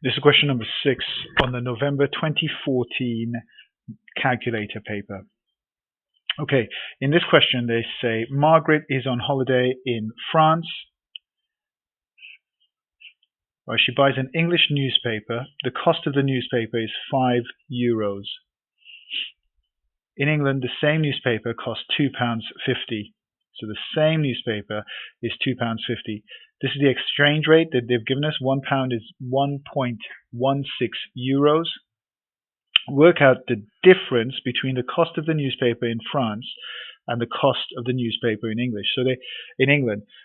This is question number 6 on the November 2014 calculator paper. Okay, in this question they say Margaret is on holiday in France. Well, she buys an English newspaper. The cost of the newspaper is €5. In England, the same newspaper costs £2.50. So the same newspaper is £2.50. This is the exchange rate that they've given us. £1 is 1.16 euros. Work out the difference between the cost of the newspaper in France and the cost of the newspaper in England.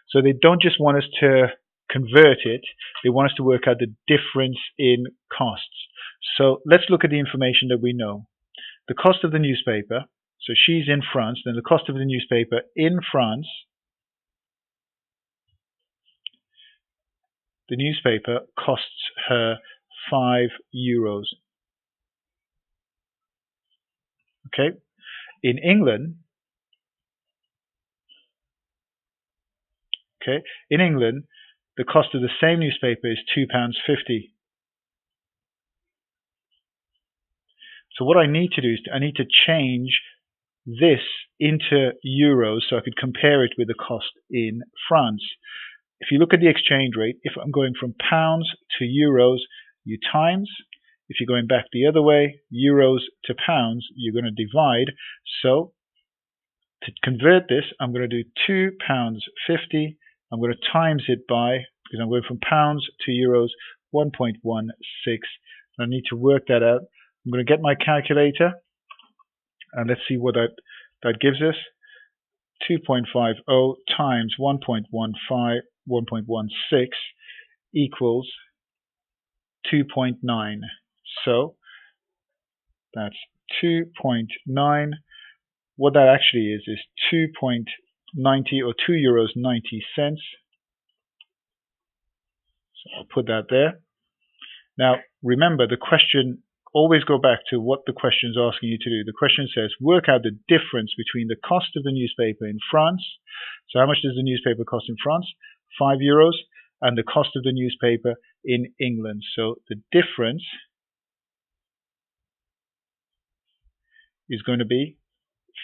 So they don't just want us to convert it, they want us to work out the difference in costs. So let's look at the information that we know. The cost of the newspaper, so she's in France, then the cost of the newspaper in France, the newspaper costs her €5. Okay, in England, the cost of the same newspaper is £2.50. So what I need to do is I need to change this into euros so I could compare it with the cost in France. If you look at the exchange rate, if I'm going from pounds to euros, you times. If you're going back the other way, euros to pounds, you're going to divide. So to convert this, I'm going to do £2.50. I'm going to times it by, because I'm going from pounds to euros, 1.16. I need to work that out. I'm going to get my calculator and let's see what that gives us. 2.50 times 1.16 equals 2.9. So that's 2.9. What that actually is 2.90 or €2.90. So I'll put that there. Now remember, the question, always go back to what the question is asking you to do. The question says work out the difference between the cost of the newspaper in France. So how much does the newspaper cost in France? €5. And the cost of the newspaper in England. So the difference is going to be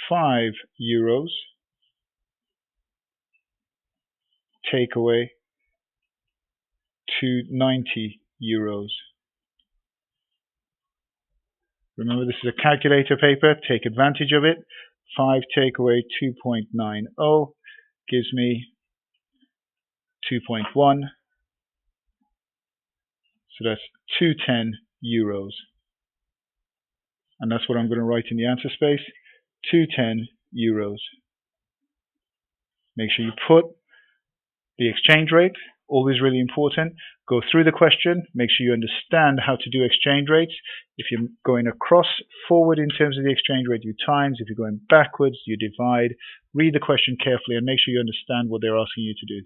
€5 take away €290. Remember, this is a calculator paper. Take advantage of it. 5 take away 2.90 gives me 2.1. So that's €210. And that's what I'm going to write in the answer space. €210. Make sure you put the exchange rate. Always really important. Go through the question. Make sure you understand how to do exchange rates. If you're going forward in terms of the exchange rate, you times. If you're going backwards, you divide. Read the question carefully and make sure you understand what they're asking you to do.